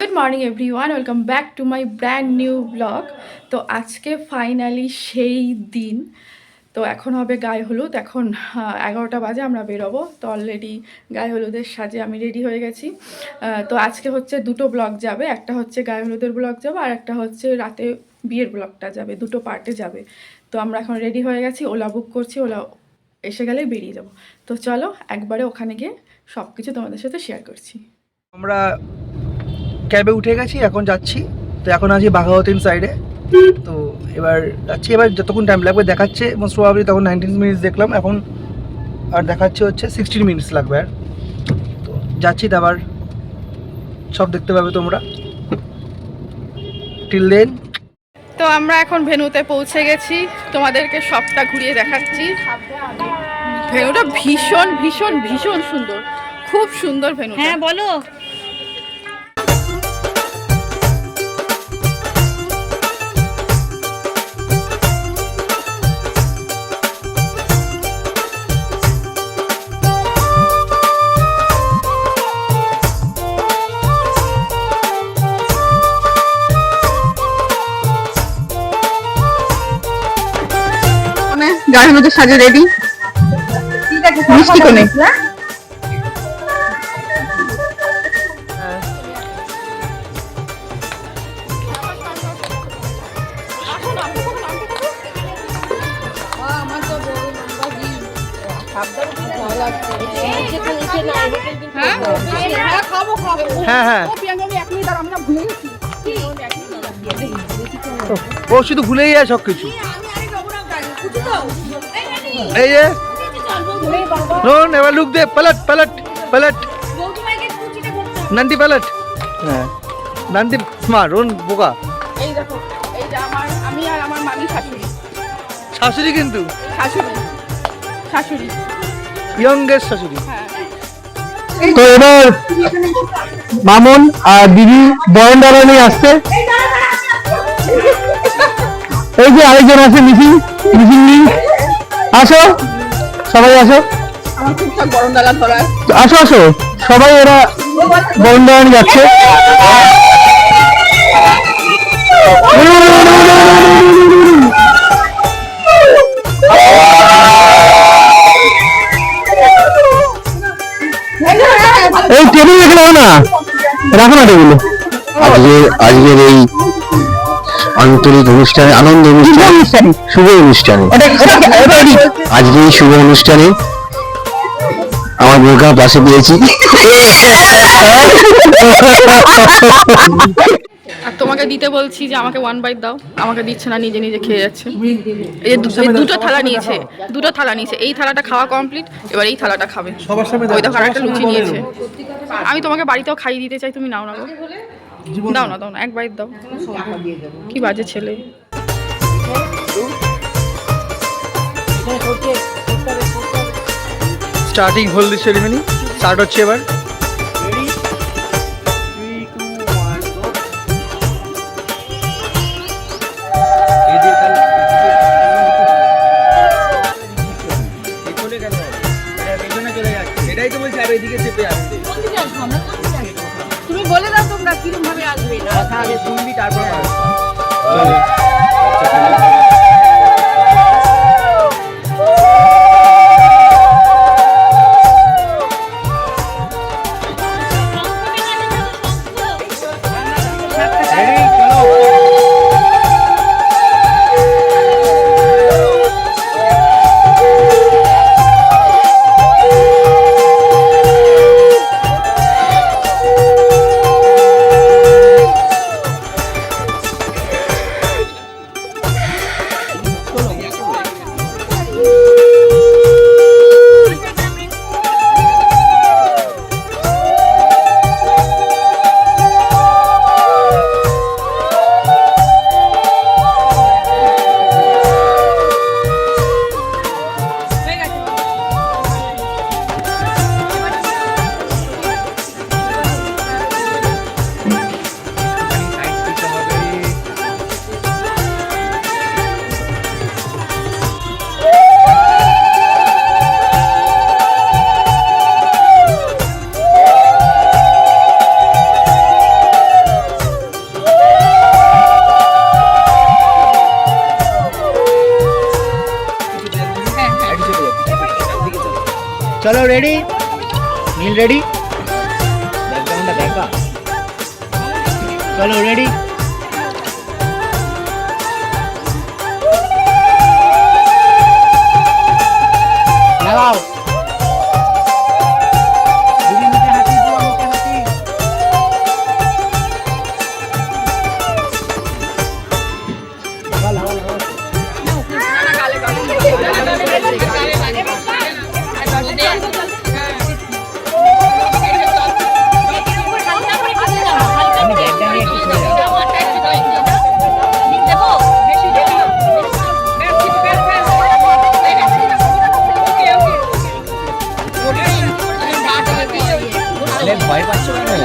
Good morning everyone, welcome back to my brand new blog. তো আজকে finally সেই দিন। তো এখন হবে গায়ে হলুদ। এখন 11টা বাজে, আমরা বেরোবো। তো অলরেডি গায়ে হলুদের সাজে আমি রেডি হয়ে গেছি। তো আজকে হচ্ছে দুটো ব্লগ যাবে, একটা হচ্ছে গায়ে হলুদের ব্লগ যাবে আর একটা হচ্ছে রাতে বিয়ের ব্লগটা যাবে, দুটো পার্টে যাবে। তো আমরা এখন রেডি হয়ে গেছি, ওলা বুক করছি, ওলা এসে গেলেই বেরিয়ে যাব। তো চলো একবারে ওখানে গিয়ে সব কিছু তোমাদের সাথে শেয়ার করছি। আমরা ক্যাবে উঠে গেছি, এখন যাচ্ছি। তো এখন আছি বাঘাওয়াতিন সাইডে। তো এবার যাচ্ছি, এবার যতক্ষণ টাইম লাগবে দেখাচ্ছে মোস্ট প্রবাবলি তখন 19 মিনিটস দেখলাম, এখন আর দেখাচ্ছে হচ্ছে 16 মিনিটস লাগবে। আর তো যাচ্ছি, আবার সব দেখতে পাবে তোমরা। Till then. তো আমরা এখন ভেন্যুতে পৌঁছে গেছি, তোমাদেরকে সবটা ঘুরিয়ে দেখাচ্ছি। ভেন্যুটা ভীষণ ভীষণ ভীষণ সুন্দর, খুব সুন্দর ভেন্যু। হ্যাঁ বলো। গায়ে হলুদের সাজে রেডি, মিষ্টি কোনে। হ্যাঁ হ্যাঁ, ও শুধু ভুলেই যায় সব কিছু। এই যে রোন, এবার লুক দে, পালট পালট পালট, নান্টি পালট। হ্যাঁ নান্টি মা, রোন বোকা। এই দেখো, এই যে আমি আর আমার মামি শাশুড়ি। শাশুড়ি কিন্তু শাশুড়ি শাশুড়ি ইয়ংগেস্ট শাশুড়ি। হ্যাঁ। তো এবার মামুন আর দিদি বরেন্দ্রা নিয়ে আসছে। এই যে আরেকজন আছে মিসিং, মিসিং লিঙ্ক। আসো সবাই, আসো আমার টুকটাক গরম ডালা ধরা। আসো আসো সবাই, এরা বরেন্দ্রা নিয়ে যাচ্ছে। এই টেবিল রেখে দাও না, রাখো না টেবিলে। আজকের এই আন্তরিক অনুষ্ঠানে, আনন্দ অনুষ্ঠানে, শুভ অনুষ্ঠানে, আজকে এই শুভ অনুষ্ঠানে আমার বোরকা পাশে পেয়েছি। আর তোমাকে দিতে বলছি যে আমাকে 1 বাইট দাও, আমাকে দিচ্ছে না, নিজে নিজে খেয়ে যাচ্ছে। এই দুটো থালা নিয়েছে, দুটো থালা নিয়েছে। এই থালাটা খাওয়া কমপ্লিট, এবার এই থালাটা খাবে। ওই দেখো একটা লুচি নিয়েছে। আমি তোমাকে বাড়িতেও খাইয়ে দিতে চাই, তুমি নাও না গো, দাও না দাও না, 1 বাইট দাও। কি বাজে ছেলে। স্টার্টিং হলদি সেরিমনি স্টার্ট হচ্ছে এবার। এটাই তো বলছি, আর এদিকে চেপে আসবে। তুমি বলে দাও তোমরা কিরকম ভাবে আসবে। কথা আগে শুনবি, তারপর চলো রেডি, নীল রেডি, ব্যাকগ্রাউন্ডটা দেখা, চলো রেডি। লাগাও দিদি, মুখে হাসি দাও, মুখে হাসি। লাগা, লাগা, লাগা। আমি ব্যাগটা নিয়ে একটু সরে যাবো। আরে ভয় পাচ্ছ কেন?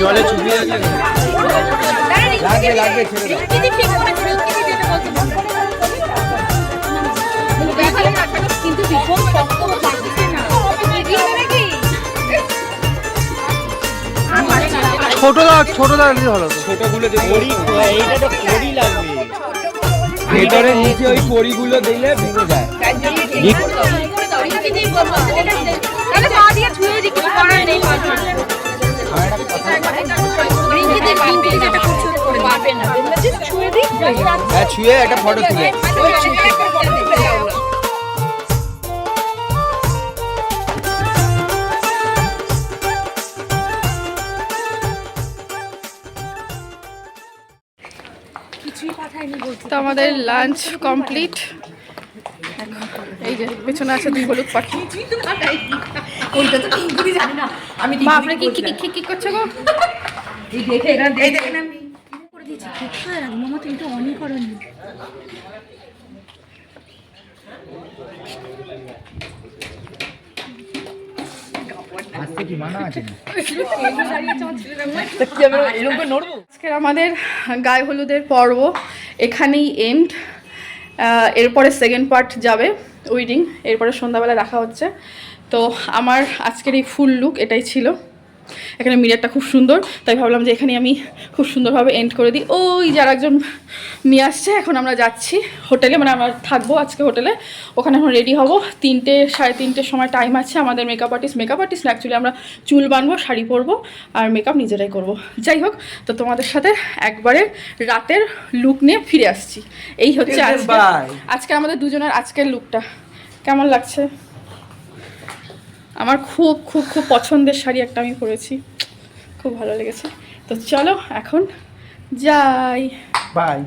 জলে চুবিয়ে লাগবে, লাগবে, ছেড়ে দাও। কিন্তু ভীষণ শক্ত লাগছে না। ছোট দাঁড়িয়ে ভালো তো। ছোটগুলো যে এইটা তো কড়ি লাগবে, ভেতরে নিচে ওই কড়িগুলো দিলে ভেঙে যায়। হ্যাঁ, ছুঁয়ে একটা ফটো তুলে। তো আমাদের লাঞ্চ কমপ্লিট। এই যে পেছনে আছে দুই হলুদ পাখি। মা আপনি কি করছো গো? আসতে কি মানা আছে? আজকের আমাদের গায়ে হলুদের পর্ব এখানেই এন্ড। এরপরে সেকেন্ড পার্ট যাবে উইডিং, এরপরে সন্ধ্যাবেলা দেখা হচ্ছে। তো আমার আজকের এই ফুল লুক এটাই ছিল। এখানে মিররটা খুব সুন্দর, তাই ভাবলাম যে এখানে আমি খুব সুন্দরভাবে এন্ড করে দিই। ওই যারা একজন নিয়ে আসছে, এখন আমরা যাচ্ছি হোটেলে, মানে আমরা থাকবো আজকে হোটেলে। ওখানে এখন রেডি হব, 3টে সাড়ে 3টের সময় টাইম আছে। আমাদের মেকআপ আর্টিস্ট না, অ্যাকচুয়ালি আমরা চুল বানবো, শাড়ি পরবো আর মেকআপ নিজেরাই করব। যাই হোক, তো তোমাদের সাথে একবারে রাতের লুক নিয়ে ফিরে আসছি। এই হচ্ছে আজকে আমাদের দুজনের আজকের লুকটা। কেমন লাগছে? আমার খুব খুব খুব পছন্দের শাড়ি একটা আমি পরেছি, খুব ভালো লেগেছে। তো চলো এখন যাই, বাই।